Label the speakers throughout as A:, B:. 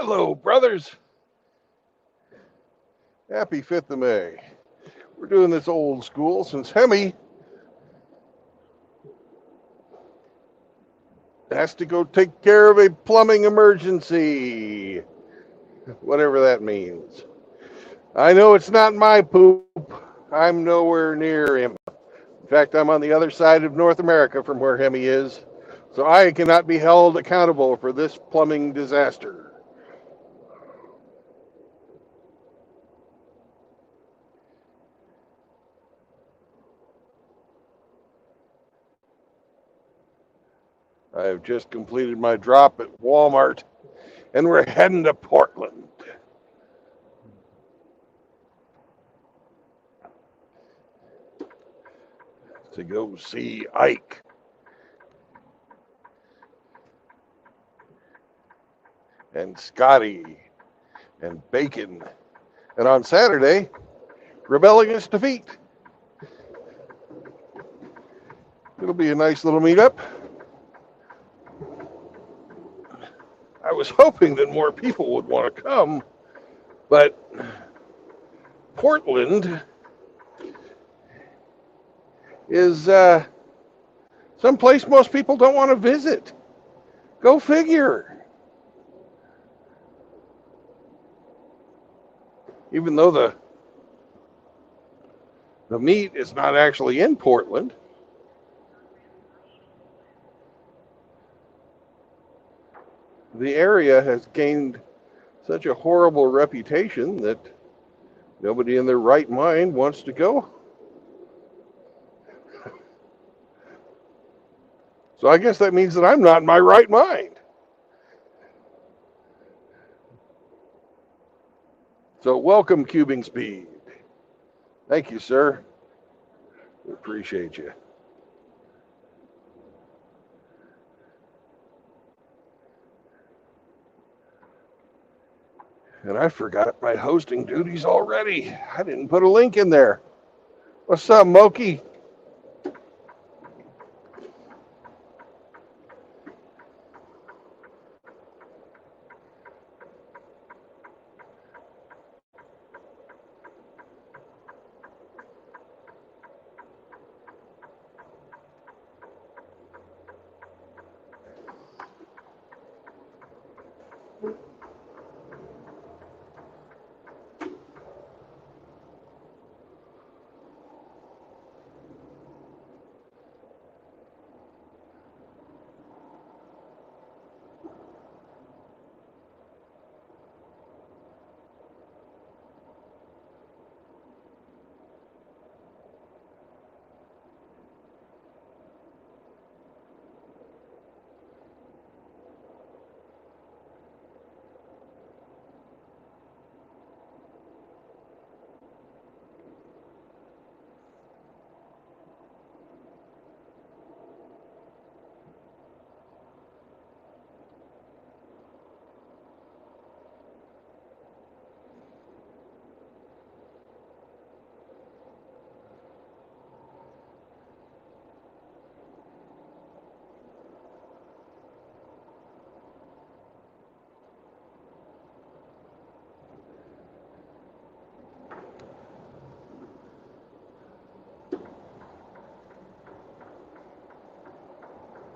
A: Hello, brothers. Happy 5th of May. We're doing this old school since Hemi has to go take care of a plumbing emergency, whatever that means. I know it's not my poop. I'm nowhere near him. In fact, I'm on the other side of North America from where Hemi is, so I cannot be held accountable for this plumbing disaster. I have just completed my drop at Walmart, and we're heading to Portland to go see Ike. And Scotty and Bacon. And on Saturday, rebel against defeat. It'll be a nice little meetup. I was hoping that more people would want to come, but Portland is someplace most people don't want to visit. Go figure. Even though the meet is not actually in Portland, the area has gained such a horrible reputation that nobody in their right mind wants to go. So I guess that means that I'm not in my right mind. So welcome, Cubing Speed. Thank you, sir. We appreciate you. And I forgot my hosting duties already. I didn't put a link in there. What's up, Moki?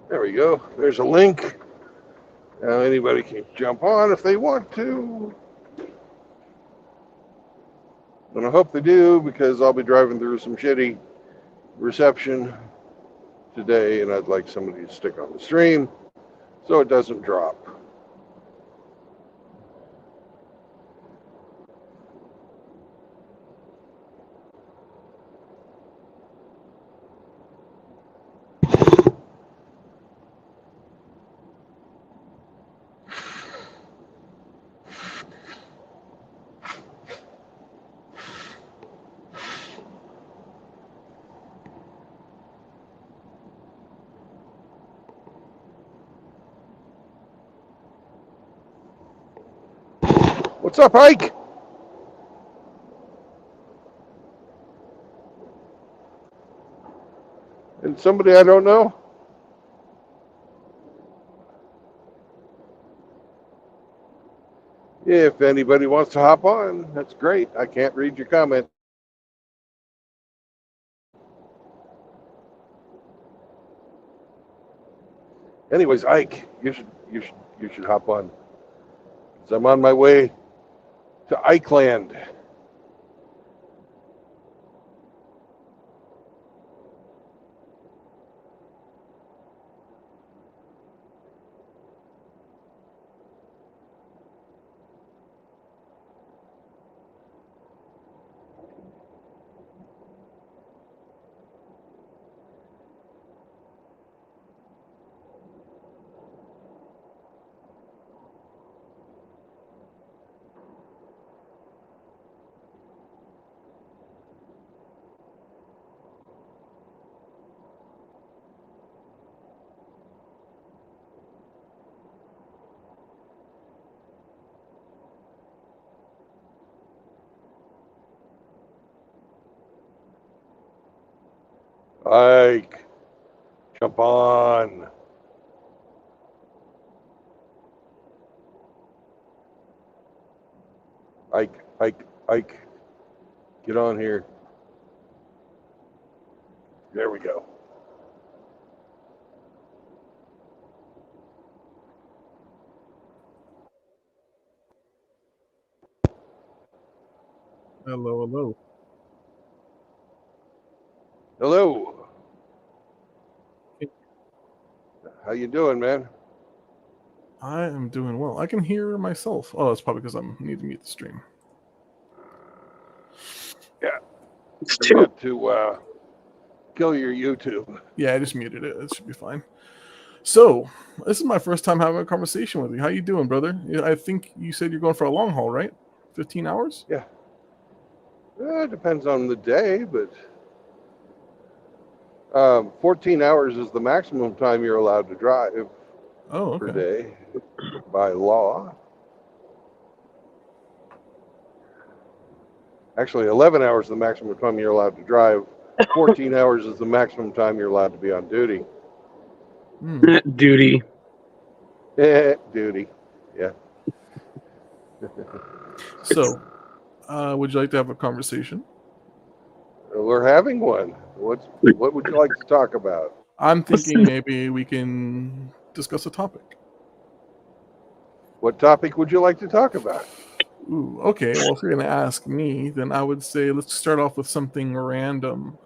A: There we go. There's a link. Now anybody can jump on if they want to. And I hope they do because I'll be driving through some shitty reception today and I'd like somebody to stick on the stream so it doesn't drop. What's up, Ike? And somebody I don't know? If anybody wants to hop on, that's great. I can't read your comment. Anyways, Ike, you should hop on. 'Cause I'm on my way to Ikeland. Ike, jump on. Ike, get on here. There we go.
B: Hello, hello.
A: Hello. How you doing, man?
B: I am doing well. I can hear myself. Oh, it's probably because I need to mute the stream.
A: Yeah. You got to kill your YouTube.
B: Yeah, I just muted it. It should be fine. So, this is my first time having a conversation with you. How you doing, brother? I think you said you're going for a long haul, right? 15 hours?
A: Yeah. It depends on the day, but 14 hours is the maximum time you're allowed to drive per day by law. Actually, 11 hours is the maximum time you're allowed to drive. 14 hours is the maximum time you're allowed to be on duty.
C: Duty.
A: Duty. Yeah.
B: So, would you like to have a conversation?
A: We're having one. What would you like to talk about?
B: I'm thinking maybe we can discuss a topic.
A: What topic would you like to talk about?
B: Ooh, okay. Well, if you're going to ask me, then I would say let's start off with something random.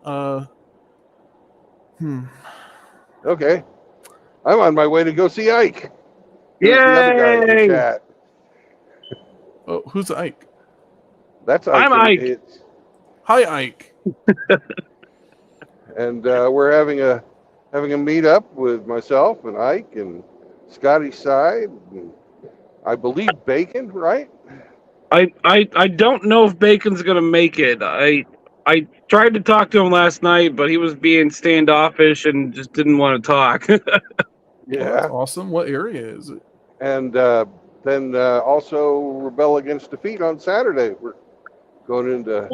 A: Okay. I'm on my way to go see Ike.
C: Yay!
A: The other guy in the chat.
B: Oh, who's Ike?
A: That's Ike.
C: I'm Ike.
B: Hi, Ike.
A: And we're having a meetup with myself and Ike and Scotty Side, and I believe Bacon, right?
C: I don't know if Bacon's gonna make it. I tried to talk to him last night, but he was being standoffish and just didn't want to talk.
A: Yeah.
B: Well, that's awesome. What area is it?
A: And then also Rebel Against Defeat on Saturday. We're going into.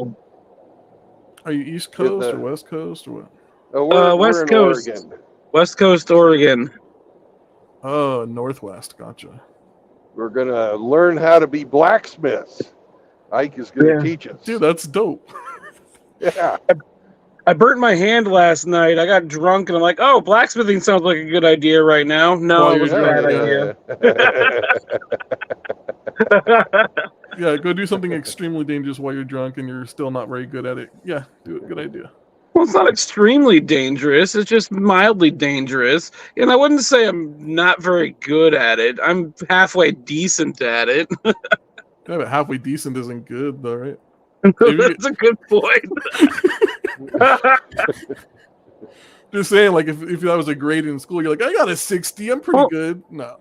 B: Are you East Coast or West Coast or what?
A: We're
C: West
A: in
C: Coast.
A: Oregon.
C: West Coast, Oregon.
B: Oh, Northwest. Gotcha.
A: We're going to learn how to be blacksmiths. Ike is going to teach us.
B: Dude, that's dope.
A: Yeah.
C: I burnt my hand last night. I got drunk and I'm like, oh, blacksmithing sounds like a good idea right now. No, it was a bad idea.
B: Yeah, go do something extremely dangerous while you're drunk and you're still not very good at it. Yeah, do it. Good idea.
C: Well, it's not extremely dangerous. It's just mildly dangerous. And I wouldn't say I'm not very good at it. I'm halfway decent at it.
B: Yeah, but halfway decent isn't good, though, right?
C: That's a good point.
B: Just saying, like, if that was a grade in school, you're like, I got a 60. I'm pretty good. No.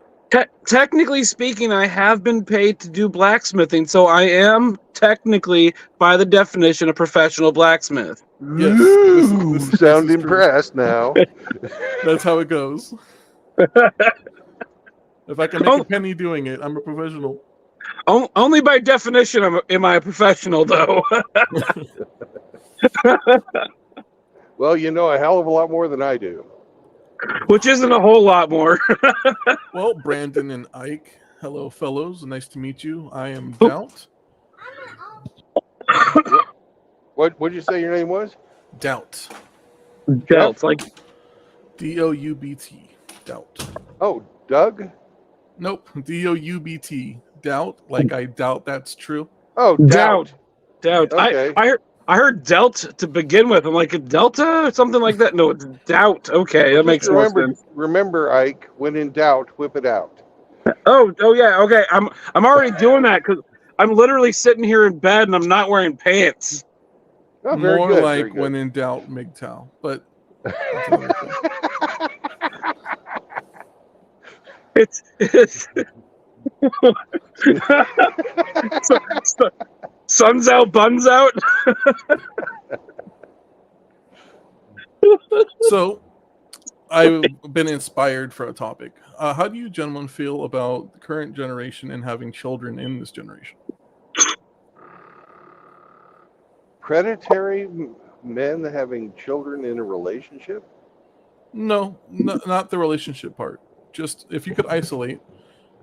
C: Technically speaking, I have been paid to do blacksmithing, so I am technically, by the definition, a professional blacksmith.
B: Yes,
A: this sound impressed now.
B: That's how it goes. If I can make a penny doing it, I'm a professional.
C: Only by definition am I a professional, though.
A: Well, you know a hell of a lot more than I do.
C: Which isn't a whole lot more.
B: Well, Brandon and Ike, Hello, fellows. Nice to meet you. I am
C: Oh.
B: Doubt.
A: What did you say your name was?
B: Doubt.
C: Jeff, like
B: Doubt. Doubt.
A: Oh, Doug?
B: Nope. Doubt. Doubt. Like I doubt that's true.
A: Oh,
C: doubt.
A: Doubt. Okay.
C: I heard Delt to begin with. I'm like a Delta or something like that. No, it's Doubt. Okay, that
A: Just
C: makes more sense.
A: remember, Ike, when in doubt, whip it out.
C: Oh yeah. Okay, I'm already doing that because I'm literally sitting here in bed and I'm not wearing pants.
A: Oh, very
B: More
A: good.
B: like
A: Very good.
B: when in doubt, MGTOW. But that's another thing.
C: It's sun's out, buns out.
B: So I've been inspired for a topic. How do you gentlemen feel about the current generation and having children in this generation?
A: Predatory men having children in a relationship?
B: No, not the relationship part. Just if you could isolate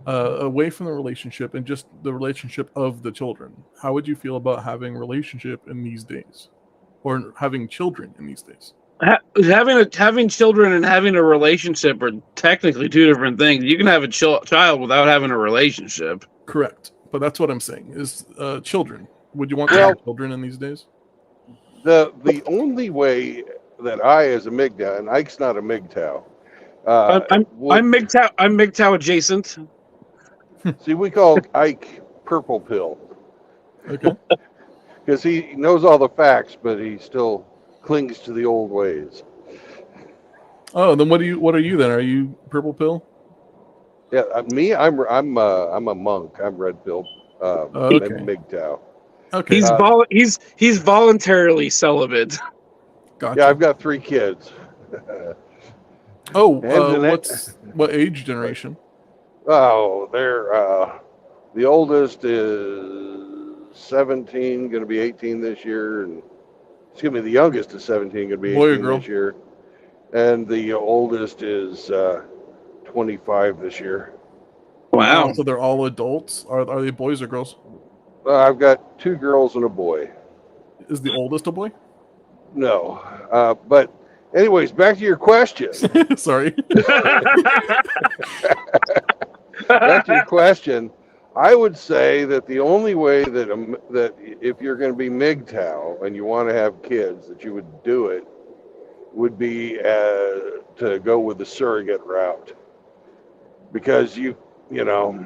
B: away from the relationship and just the relationship of the children, how would you feel about having a relationship in these days, or having children in these days?
C: Having children and having a relationship are technically two different things. You can have a child without having a relationship.
B: Correct, but that's what I'm saying is children. Would you want to have children in these days?
A: The only way that I, as a MGTOW, and Ike's not a MGTOW.
C: I'm MGTOW. I'm MGTOW adjacent.
A: See, we call Ike Purple Pill.
B: Okay.
A: Because he knows all the facts, but he still clings to the old ways.
B: Oh, then what are you then? Are you purple pill?
A: Yeah, me, I'm a monk. I'm red pill.
B: Okay.
A: I'm MGTOW.
B: Okay.
C: He's voluntarily celibate.
B: Gotcha.
A: Yeah, I've got 3 kids.
B: What age generation?
A: Oh, they're the oldest is 17, going to be 18 this year, and excuse me, the youngest is 17, going to be
B: Boy or
A: 18
B: girl?
A: this year, and the oldest is 25 this year.
C: Wow.
B: So they're all adults. Are they boys or girls?
A: I've got 2 girls and a boy.
B: Is the oldest a boy?
A: No, but anyways, back to your question.
B: Sorry.
A: Back to your question. I would say that the only way that if you're going to be MGTOW and you want to have kids, that you would do it would be to go with the surrogate route, because you know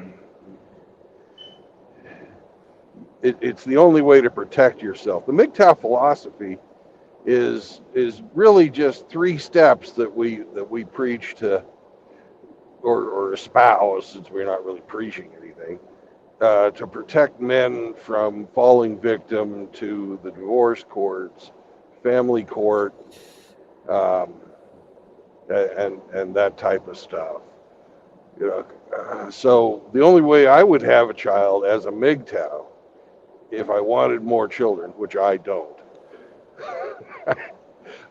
A: it's the only way to protect yourself. The MGTOW philosophy is really just 3 steps that we preach to or espouse, since we're not really preaching anything, to protect men from falling victim to the divorce courts, family court, and that type of stuff. So the only way I would have a child as a MGTOW, if I wanted more children, which I don't.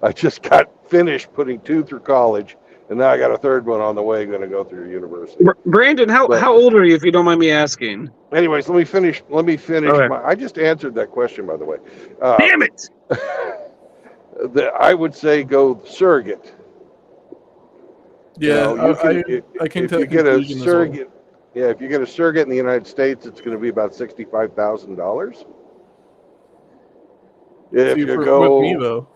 A: I just got finished putting 2 through college, and now I got a 3rd one on the way, going to go through university.
C: Brandon, how old are you, if you don't mind me asking?
A: Anyways, let me finish.
C: Okay.
A: I just answered that question, by the way.
C: Damn it!
A: I would say go surrogate.
B: Yeah, I came
A: if
B: to
A: you
B: that
A: get a
B: conclusion
A: surrogate. Yeah, if you get a surrogate in the United States, it's going to be about $65,000. If you go
B: with me though,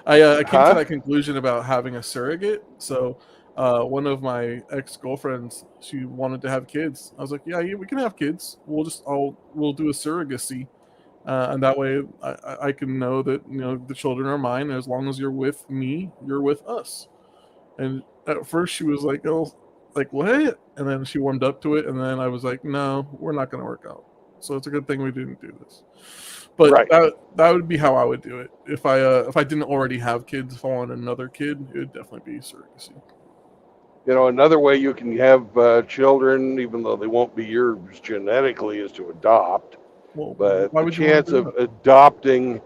B: I came to that conclusion about having a surrogate. So one of my ex-girlfriends, she wanted to have kids. I was like, yeah, we can have kids. We'll do a surrogacy, and that way I can know that the children are mine. As long as you're with me, you're with us. And at first she was like, oh, like what? And then she warmed up to it, and then I was like, no, we're not going to work out. So it's a good thing we didn't do this. But
A: right.
B: that would be how I would do it. If I didn't already have kids, if I wanted another kid, it would definitely be surrogacy.
A: Another way you can have children, even though they won't be yours genetically, is to adopt.
B: Well,
A: but
B: why
A: the
B: would
A: chance
B: you
A: of adopting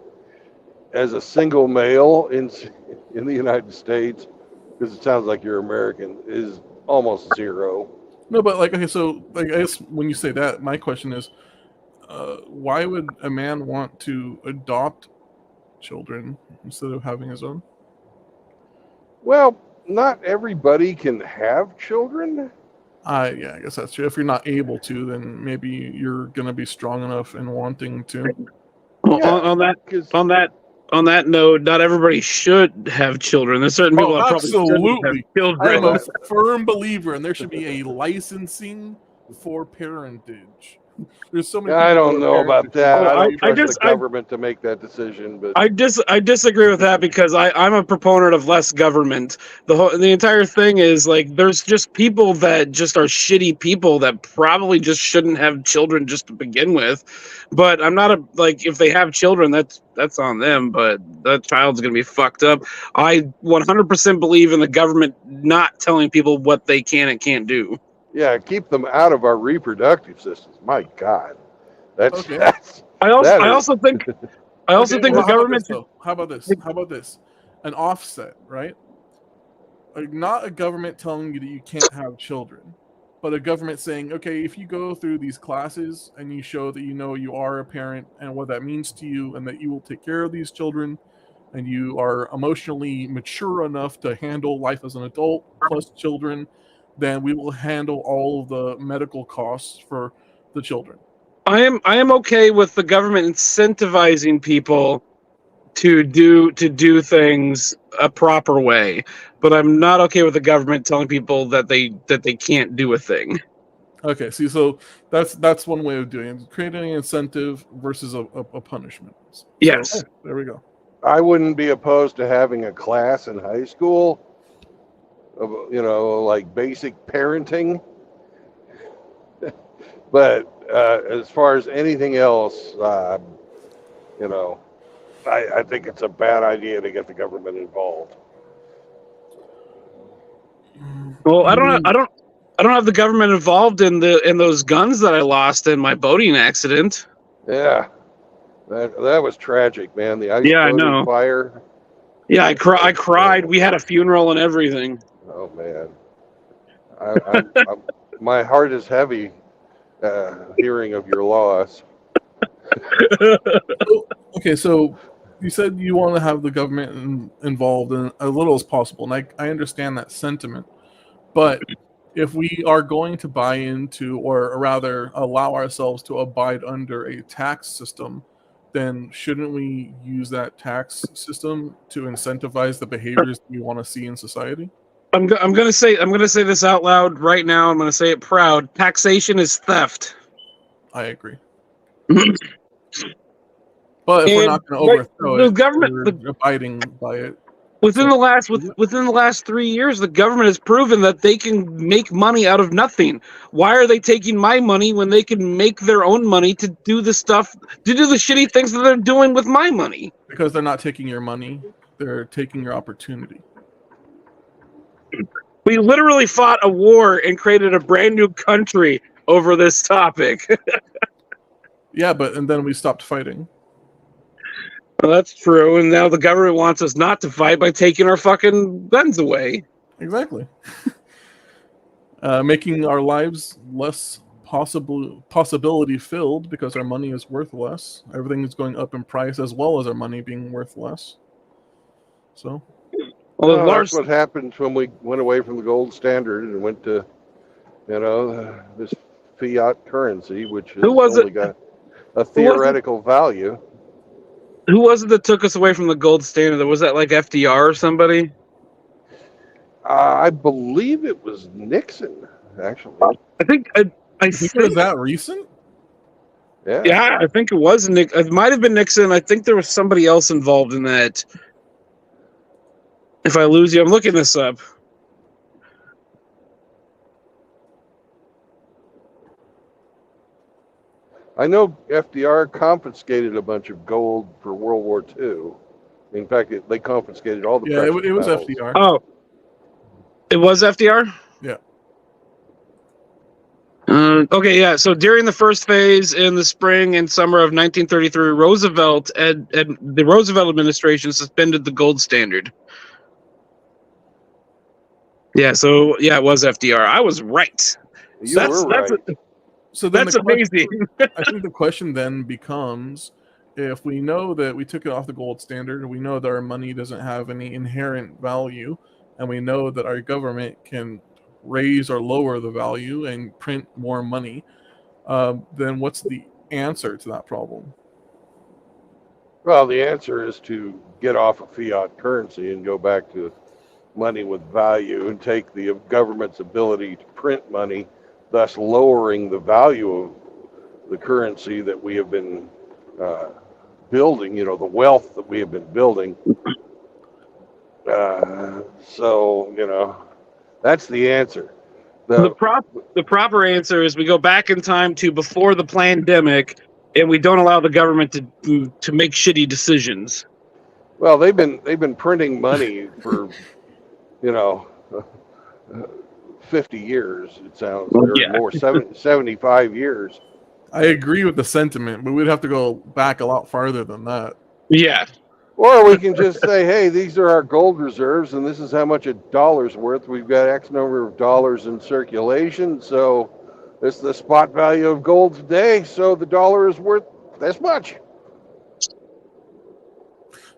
A: as a single male in the United States, because it sounds like you're American, is almost 0.
B: No, but like, okay, so like, I guess when you say that, my question is, why would a man want to adopt children instead of having his own?
A: Well, not everybody can have children.
B: Yeah, I guess that's true. If you're not able to, then maybe you're gonna be strong enough in wanting to.
C: Well,
A: Yeah,
C: on that
A: 'cause-
C: on that note, not everybody should have children. There's certain people that probably shouldn't have
B: absolutely. I am
C: children.
B: a firm believer, and there should be a licensing for parentage. There's so many.
A: I
B: people
A: don't
B: that
A: know
B: are
A: about
B: parenting
A: that.
C: Oh,
A: I
C: I
A: don't trust
C: just-
A: the government to make that decision. But
C: I disagree with that because I'm a proponent of less government. The entire thing is like there's just people that just are shitty people that probably just shouldn't have children just to begin with. But I'm not like if they have children, that's on them. But that child's gonna be fucked up. I 100% believe in the government not telling people what they can and can't do.
A: yeah, keep them out of our reproductive systems. My God, that's
B: Okay.
A: that's
C: I
A: that
C: also
A: is-
C: think the
B: How about
C: government.
B: this, though? How about this? How about this? An offset, right? Like, not a government telling you that you can't have children, but a government saying, okay, if you go through these classes and you show that you know you are a parent and what that means to you and that you will take care of these children and you are emotionally mature enough to handle life as an adult plus children, then we will handle all of the medical costs for the children.
C: I am okay with the government incentivizing people to do things a proper way, but I'm not okay with the government telling people that they can't do a thing.
B: Okay, see, so that's one way of doing it. Creating an incentive versus a punishment. So,
C: Yes.
B: there we go.
A: I wouldn't be opposed to having a class in high school of like basic parenting. But as far as anything else, I think it's a bad idea to get the government involved.
C: Well, I don't have the government involved in those guns that I lost in my boating accident.
A: Yeah, that was tragic, man. The ice
C: Yeah, I
A: boating
C: know.
A: fire.
C: Yeah, I cried. We had a funeral and everything.
A: Oh man, my heart is heavy hearing of your loss.
B: Okay, so you said you want to have the government involved in as little as possible, and I understand that sentiment. But if we are going to buy into, or rather allow ourselves to abide under a tax system, then shouldn't we use that tax system to incentivize the behaviors we want to see in society?
C: I'm gonna say this out loud right now. I'm gonna say it proud. Taxation is theft.
B: I agree. But if we're not going to overthrow
C: the
B: it,
C: government,
B: we're abiding by it.
C: within the last 3 years, the government has proven that they can make money out of nothing. Why are they taking my money when they can make their own money to do the stuff, to do the shitty things that they're doing with my money?
B: Because they're not taking your money; they're taking your opportunity.
C: We literally fought a war and created a brand new country over this topic.
B: Yeah, and then we stopped fighting.
C: Well, that's true, and now the government wants us not to fight by taking our fucking guns away.
B: Exactly. Making our lives less possibility filled because our money is worth less. Everything is going up in price as well as our money being worth less. So,
C: Well,
A: That's what happens when we went away from the gold standard and went to, this fiat currency, which has only got a theoretical value.
C: Who was it that took us away from the gold standard? Was that like FDR or somebody?
A: I believe it was Nixon, actually.
C: I think
B: I think it was that recent.
C: Yeah, I think it was Nick. It might have been Nixon. I think there was somebody else involved in that. If I lose you, I'm looking this up.
A: I know FDR confiscated a bunch of gold for World War II. In fact, they confiscated all the
B: Yeah,
A: precious
B: it was
A: metals.
B: FDR.
C: Oh, it was FDR?
B: Yeah.
C: Okay, yeah. So during the first phase in the spring and summer of 1933, the Roosevelt administration suspended the gold standard. Yeah, so yeah, it was FDR. I was right.
A: You were right.
B: So then
C: That's amazing.
B: I think the question then becomes, if we know that we took it off the gold standard, we know that our money doesn't have any inherent value, and we know that our government can raise or lower the value and print more money, then what's the answer to that problem?
A: Well, the answer is to get off of fiat currency and go back to money with value and take the government's ability to print money, thus lowering the value of the currency that we have been building, the wealth that we have been building. So, that's the answer.
C: The proper answer is we go back in time to before the pandemic, and we don't allow the government to make shitty decisions.
A: Well, they've been printing money for 50 years. It sounds, or more, 75 years.
B: I agree with the sentiment, but we'd have to go back a lot farther than that.
C: Yeah.
A: Or we can just say, hey, these are our gold reserves, and this is how much a dollar's worth. We've got X number of dollars in circulation, so it's the spot value of gold today, so the dollar is worth this much.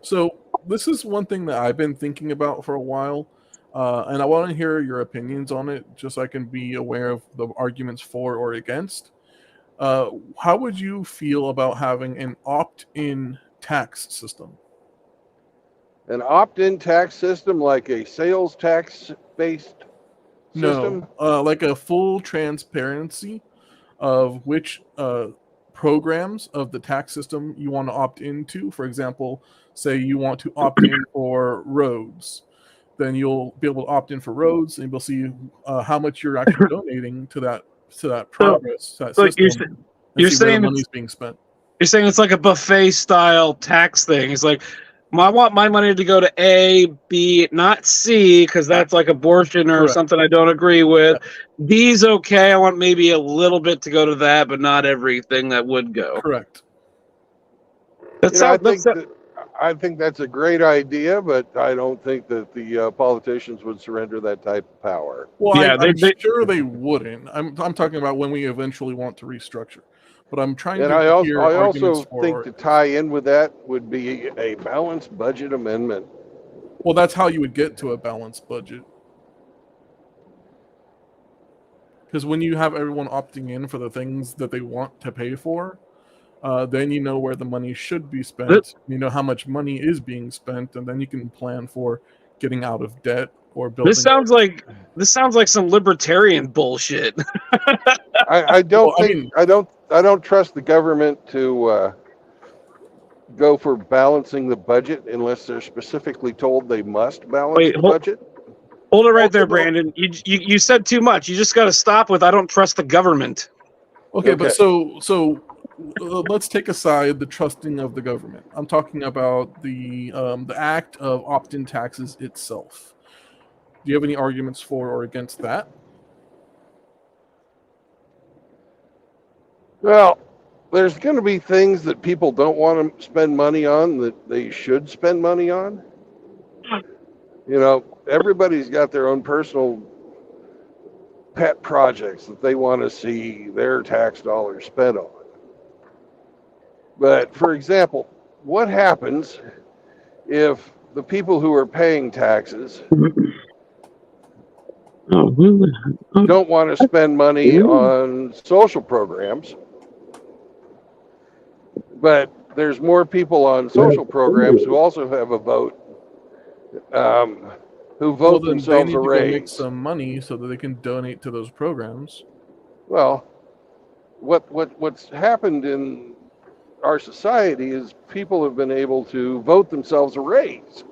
B: So this is one thing that I've been thinking about for a while, and I want to hear your opinions on it, just so I can be aware of the arguments for or against. How would you feel about having an opt-in tax system?
A: An opt-in tax system, like a sales tax-based system?
B: No, like a full transparency of which programs of the tax system you want to opt into. For example, say you want to opt in for roads, then you'll be able to opt in for roads, and you'll see how much you're actually donating to that progress, that system,
C: you're
B: see
C: saying
B: where the money's being spent.
C: You're saying it's like a buffet style tax thing. It's like, I want my money to go to A, B, not C, because that's like abortion or something I don't agree with. Yeah. B's okay. I want maybe a little bit to go to that, but not everything that would go.
B: Correct.
A: I think that's a great idea, but I don't think that the politicians would surrender that type of power.
B: Well, yeah, I'm sure they wouldn't. I'm talking about when we eventually want to restructure. But I'm trying to hear
A: I
B: arguments
A: also
B: for
A: think to tie in with that would be a balanced budget amendment.
B: Well, that's how you would get to a balanced budget. Because when you have everyone opting in for the things that they want to pay for, then you know where the money should be spent. You know how much money is being spent, and then you can plan for getting out of debt or building.
C: This sounds like some libertarian bullshit.
A: I don't trust the government to go for balancing the budget unless they're specifically told they must balance the budget.
C: Hold it right there, Brandon. You said too much. You just got to stop with "I don't trust the government."
B: Okay, but so let's take aside the trusting of the government. I'm talking about the act of opt-in taxes itself. Do you have any arguments for or against that?
A: Well, there's going to be things that people don't want to spend money on that they should spend money on. Everybody's got their own personal pet projects that they want to see their tax dollars spent on. But, for example, what happens if the people who are paying taxes don't want to spend money on social programs, but there's more people on social programs who also have a vote, who vote themselves a raise.
B: Make some money so that they can donate to those programs.
A: Well, what's happened in our society is people have been able to vote themselves a raise.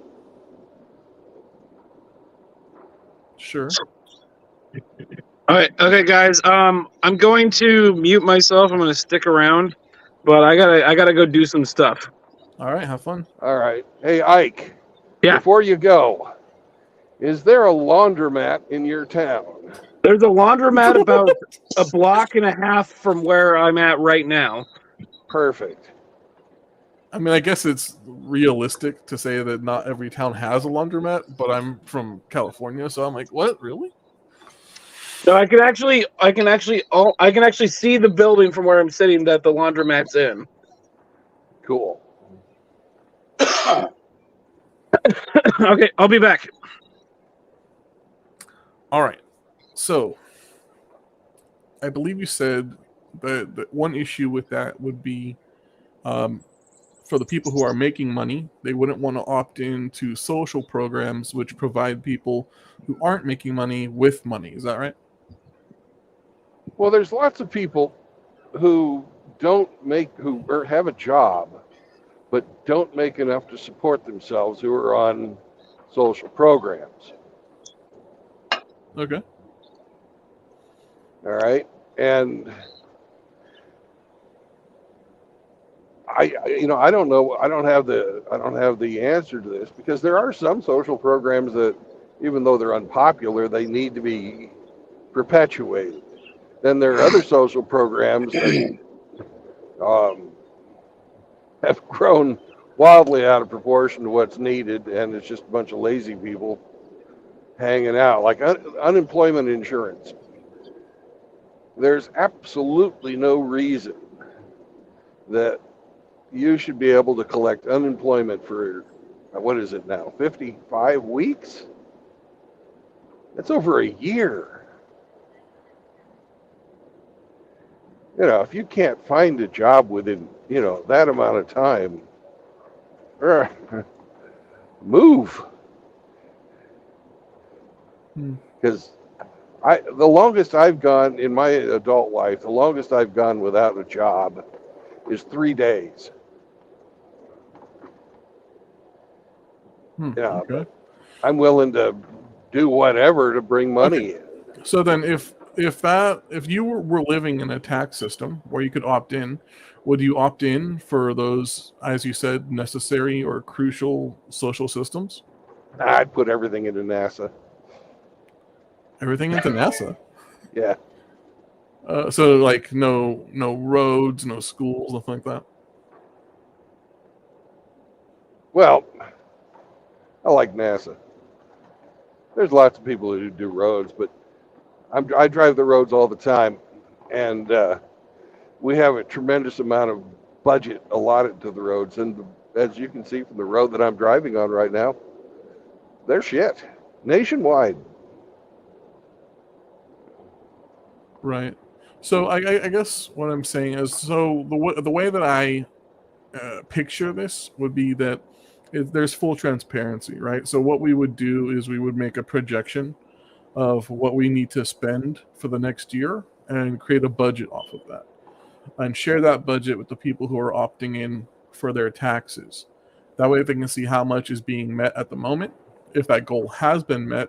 B: Sure.
C: All right, okay, guys. I'm going to mute myself. I'm going to stick around, but I gotta go do some stuff.
B: All right, have fun.
A: All right. Hey, Ike.
C: Yeah.
A: Before you go, is there a laundromat in your town?
C: There's a laundromat about a block and a half from where I'm at right now.
A: Perfect.
B: I mean, I guess it's realistic to say that not every town has a laundromat, but I'm from California, so I'm like, what? Really?
C: No, I can actually see the building from where I'm sitting that the laundromat's in.
A: Cool.
C: Okay, I'll be back.
B: All right. So I believe you said that one issue with that would be for the people who are making money, they wouldn't want to opt into social programs which provide people who aren't making money with money. Is that right?
A: Well, there's lots of people who who have a job, but don't make enough to support themselves who are on social programs.
B: Okay.
A: All right. And I don't know. I don't have the answer to this because there are some social programs that, even though they're unpopular, they need to be perpetuated. Then there are other social programs that um, have grown wildly out of proportion to what's needed, and it's just a bunch of lazy people hanging out, like unemployment insurance. There's absolutely no reason that you should be able to collect unemployment for, what is it now, 55 weeks? That's over a year. If you can't find a job within, that amount of time, move. Because the longest I've gone in my adult life, the longest I've gone without a job is 3 days.
B: Okay.
A: But I'm willing to do whatever to bring money in.
B: So then, if you were living in a tax system where you could opt in, would you opt in for those, as you said, necessary or crucial social systems?
A: I'd put everything into NASA.
B: Everything into NASA.
A: Yeah.
B: So like no roads, no schools, nothing like that.
A: Well, I like NASA. There's lots of people who do roads, but I drive the roads all the time, and we have a tremendous amount of budget allotted to the roads. And as you can see from the road that I'm driving on right now, they're shit nationwide.
B: Right. So I guess what I'm saying is, so the way that I picture this would be that there's full transparency, right? So what we would do is we would make a projection of what we need to spend for the next year and create a budget off of that and share that budget with the people who are opting in for their taxes. That way they can see how much is being met at the moment. If that goal has been met,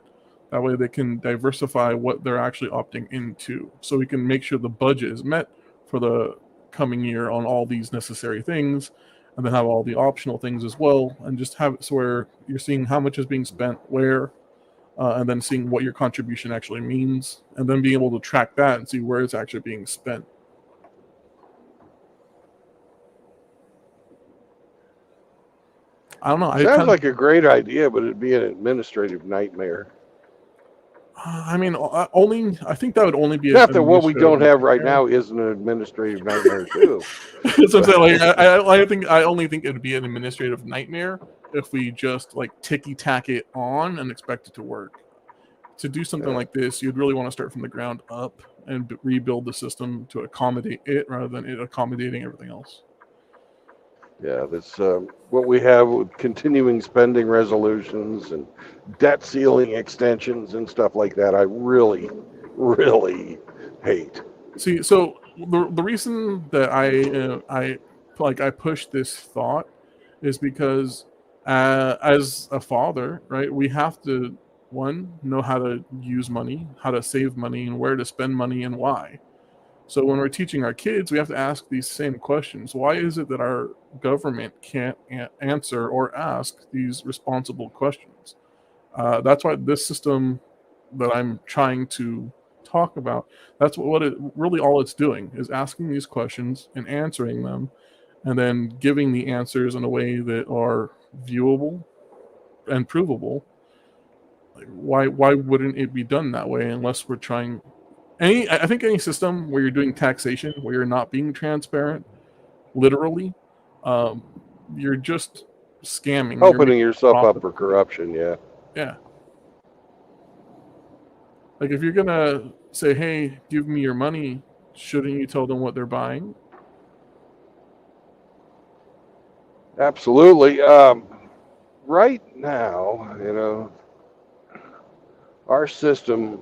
B: that way they can diversify what they're actually opting into. So we can make sure the budget is met for the coming year on all these necessary things, and then have all the optional things as well, and just have it so where you're seeing how much is being spent where, and then seeing what your contribution actually means, and then being able to track that and see where it's actually being spent. I don't know.
A: Sounds like a great idea, but it'd be an administrative nightmare.
B: I mean, only I think that would only be
A: not that what we don't have right now isn't an administrative nightmare too.
B: So I'm saying, like, I only think it'd be an administrative nightmare if we just like ticky tack it on and expect it to work. To do something like this, you'd really want to start from the ground up and rebuild the system to accommodate it rather than it accommodating everything else.
A: Yeah, that's what we have with continuing spending resolutions and debt ceiling extensions and stuff like that. I really, really hate.
B: See, so the reason that I push this thought is because as a father, right, we have to know how to use money, how to save money, and where to spend money and why. So when we're teaching our kids, we have to ask these same questions. Why is it that our government can't answer or ask these responsible questions? That's why this system that I'm trying to talk about, that's what it really all it's doing is asking these questions and answering them, and then giving the answers in a way that are viewable and provable. Like, why wouldn't it be done that way unless we're trying I think any system where you're doing taxation, where you're not being transparent, literally, um, you're just scamming. You're
A: Opening
B: making
A: yourself up
B: profit.
A: for corruption, yeah.
B: Yeah. Like if you're gonna say, "Hey, give me your money," shouldn't you tell them what they're buying?
A: Absolutely. Right now, our system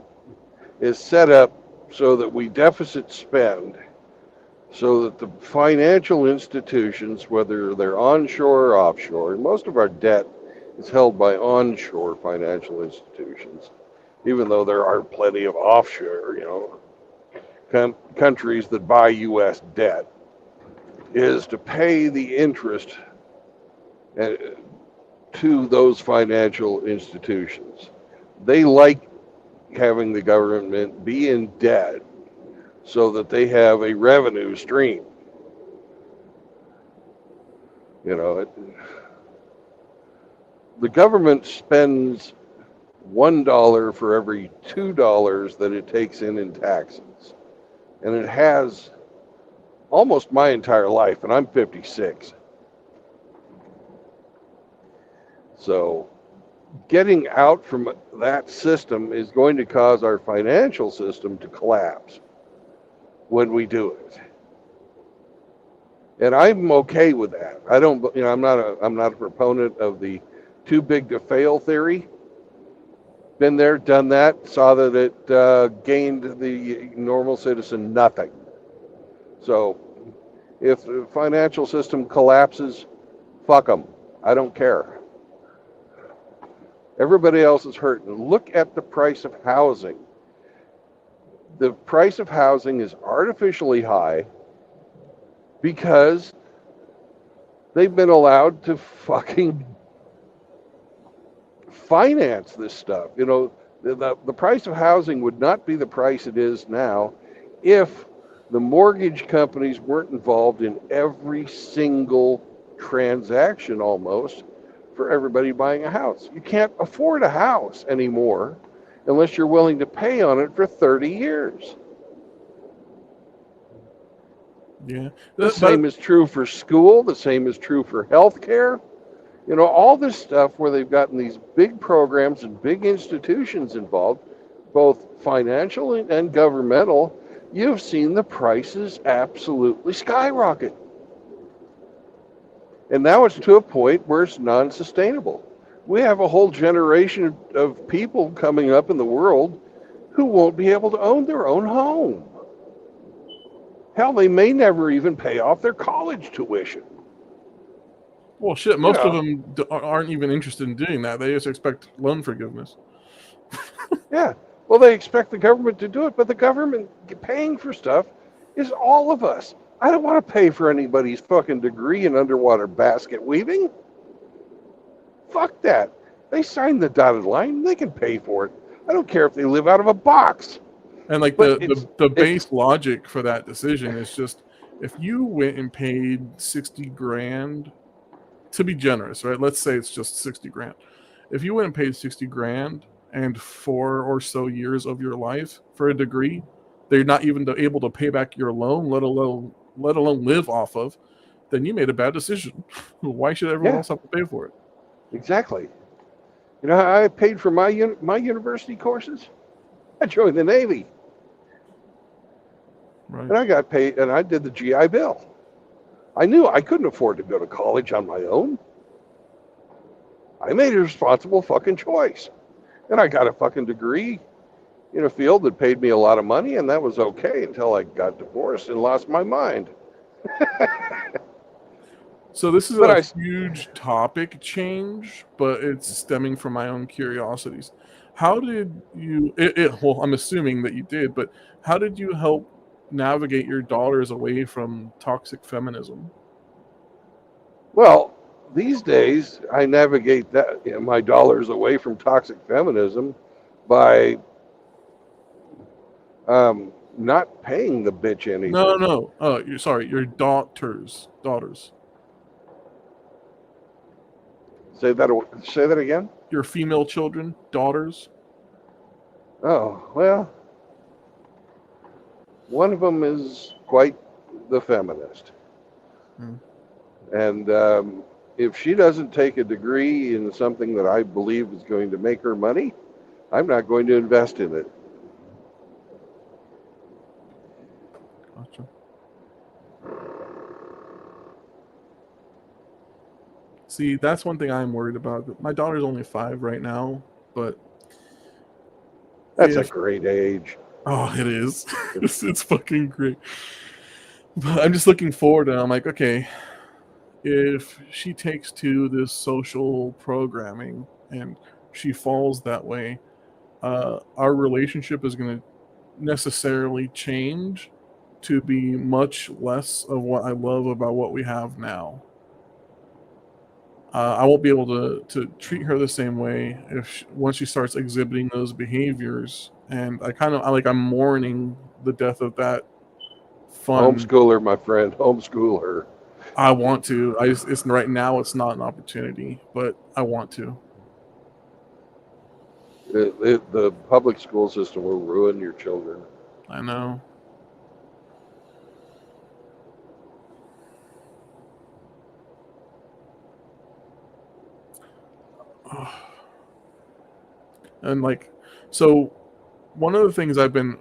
A: is set up so that we deficit spend, so that the financial institutions, whether they're onshore or offshore, and most of our debt is held by onshore financial institutions, even though there are plenty of offshore, countries that buy U.S. debt, is to pay the interest uh, to those financial institutions. They like having the government be in debt so that they have a revenue stream. You know, it, the government spends $1 for every $2 that it takes in taxes, and it has almost my entire life, and I'm 56. So getting out from that system is going to cause our financial system to collapse when we do it. And I'm okay with that. I don't, I'm not a proponent of the too big to fail theory. Been there, done that, saw that it gained the normal citizen nothing. So if the financial system collapses, fuck them. I don't care. Everybody else is hurting. Look at the price of housing. The price of housing is artificially high because they've been allowed to fucking finance this stuff. The price of housing would not be the price it is now if the mortgage companies weren't involved in every single transaction almost for everybody buying a house. You can't afford a house anymore unless you're willing to pay on it for 30 years.
B: Yeah.
A: The same is true for school. The same is true for healthcare. All this stuff where they've gotten these big programs and big institutions involved, both financial and governmental, you've seen the prices absolutely skyrocket. And now it's to a point where it's non-sustainable. We have a whole generation of people coming up in the world who won't be able to own their own home. Hell, they may never even pay off their college tuition.
B: Well, shit, most of them aren't even interested in doing that. They just expect loan forgiveness.
A: Yeah. Well, they expect the government to do it, but the government paying for stuff is all of us. I don't want to pay for anybody's fucking degree in underwater basket weaving. Fuck that. They signed the dotted line. They can pay for it. I don't care if they live out of a box.
B: And like the base logic for that decision is just if you went and paid 60 grand, to be generous, right? Let's say it's just 60 grand. If you went and paid 60 grand and 4 or so years of your life for a degree, they're not even able to pay back your loan, let alone live off of, then you made a bad decision. Why should everyone else have to pay for it?
A: Exactly. You know how I paid for my university courses? I joined the Navy.
B: Right.
A: And I got paid, and I did the GI Bill. I knew I couldn't afford to go to college on my own. I made a responsible fucking choice. And I got a fucking degree in a field that paid me a lot of money, and that was okay until I got divorced and lost my mind.
B: So this is a huge topic change, but it's stemming from my own curiosities. How did you, well, I'm assuming that you did, but how did you help navigate your daughters away from toxic feminism?
A: Well, these days I navigate my dollars away from toxic feminism by not paying the bitch anything.
B: No. You're sorry, your daughters.
A: Say that again?
B: Your female children, daughters.
A: Oh, well, One of them is quite the feminist.
B: Hmm.
A: And if she doesn't take a degree in something that I believe is going to make her money, I'm not going to invest in it.
B: Gotcha. See, that's one thing I'm worried about. My daughter's only 5 right now, but
A: That's a
B: if
A: great age.
B: oh, it is, it's fucking great. But I'm just looking forward, and I'm like, okay, if she takes to this social programming and she falls that way, our relationship is going to necessarily change to be much less of what I love about what we have now. I won't be able to treat her the same way if once she starts exhibiting those behaviors, and I'm mourning the death of that fun.
A: Homeschool her, my friend. Homeschool her.
B: I want to. It's right now. It's not an opportunity, but I want to.
A: The public school system will ruin your children.
B: I know. And like, so one of the things I've been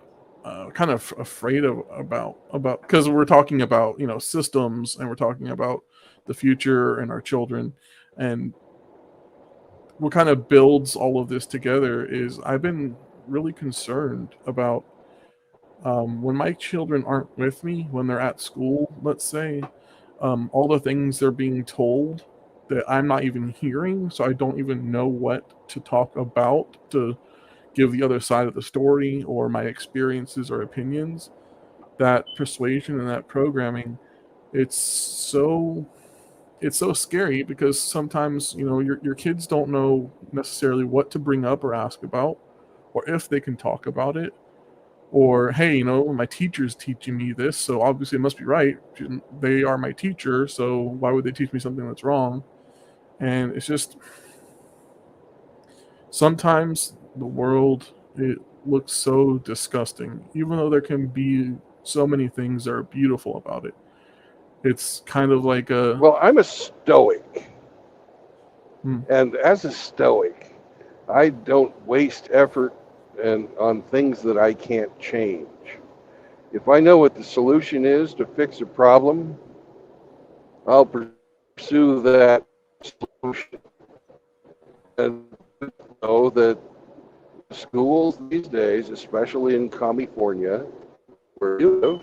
B: kind of afraid of about because we're talking about systems, and we're talking about the future and our children, and what kind of builds all of this together is I've been really concerned about when my children aren't with me, when they're at school, let's say, all the things they're being told that I'm not even hearing, so I don't even know what to talk about to give the other side of the story or my experiences or opinions. That persuasion and that programming, it's so it's so scary because sometimes your kids don't know necessarily what to bring up or ask about, or if they can talk about it, or hey, my teacher's teaching me this, so obviously it must be right. They are my teacher, so why would they teach me something that's wrong? And it's just sometimes the world, it looks so disgusting, even though there can be so many things that are beautiful about it. It's kind of like a
A: Well, I'm a stoic.
B: hmm,
A: And as a stoic, I don't waste effort on things that I can't change. If I know what the solution is to fix a problem, I'll pursue that solution. And know that schools these days, especially in California, where you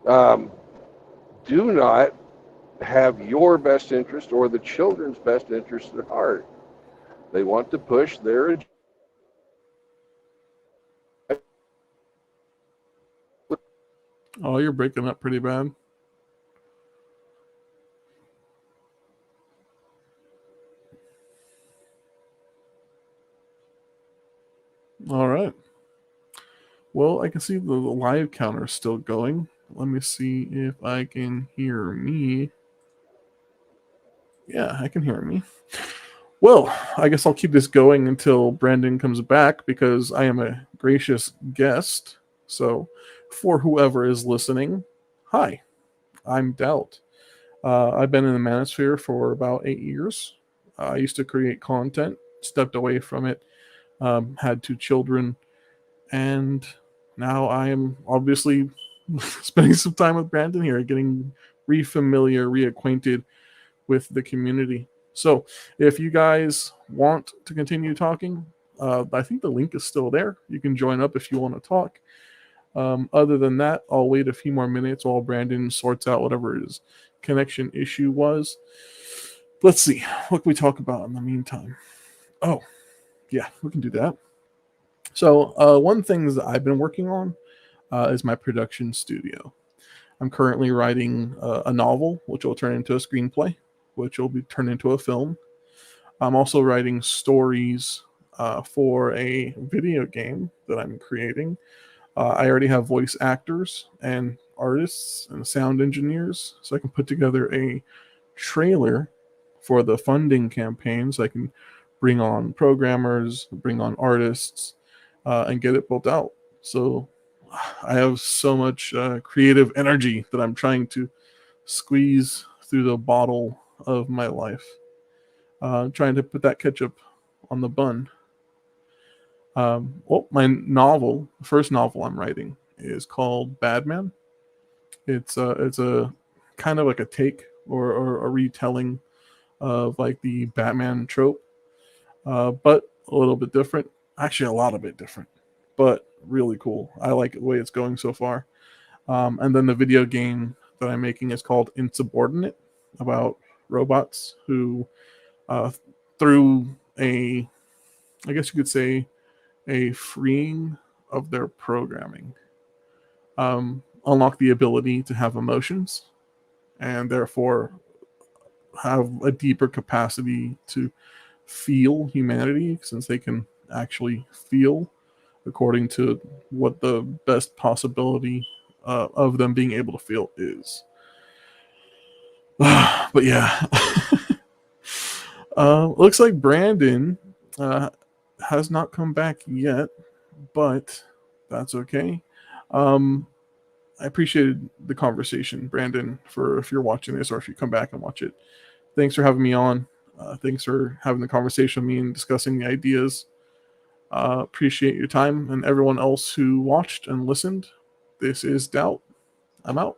A: live, do not have your best interest or the children's best interest at heart. They want to push their agenda.
B: oh, you're breaking up pretty bad. All right. Well, I can see the live counter is still going. Let me see if I can hear me. Yeah, I can hear me. Well, I guess I'll keep this going until Brandon comes back because I am a gracious guest. So, for whoever is listening, hi, I'm Doubt. I've been in the manosphere for about 8 years. I used to create content, stepped away from it, had 2 children, and now I am obviously spending some time with Brandon here, getting reacquainted with the community. So, if you guys want to continue talking, I think the link is still there. You can join up if you want to talk. Other than that, I'll wait a few more minutes while Brandon sorts out whatever his connection issue was. Let's see. What can we talk about in the meantime? Oh, yeah, we can do that. So, one thing that I've been working on is my production studio. I'm currently writing a novel, which will turn into a screenplay, which will be turned into a film. I'm also writing stories for a video game that I'm creating. I already have voice actors and artists and sound engineers, so I can put together a trailer for the funding campaign, so I can bring on programmers, bring on artists, and get it built out. So I have so much creative energy that I'm trying to squeeze through the bottle of my life. Trying to put that ketchup on the bun. Well, my novel, the first novel I'm writing, is called Badman. It's a kind of like a take or a retelling of like the Batman trope, but a little bit different. Actually, a lot of bit different, but really cool. I like the way it's going so far. And then the video game that I'm making is called Insubordinate, about robots who, uh, through a, I guess you could say, a freeing of their programming, unlock the ability to have emotions and therefore have a deeper capacity to feel humanity since they can actually feel according to what the best possibility of them being able to feel is. But yeah, looks like Brandon uh, has not come back yet, but that's okay. Um, I appreciated the conversation, Brandon, for if you're watching this or if you come back and watch it. Thanks for having me on. Thanks for having the conversation with me and discussing the ideas. Appreciate your time and everyone else who watched and listened. This is Doubt. I'm out.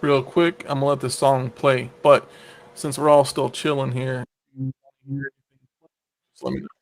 B: real quick. I'm gonna let this song play, but since we're all still chilling here, just let me know.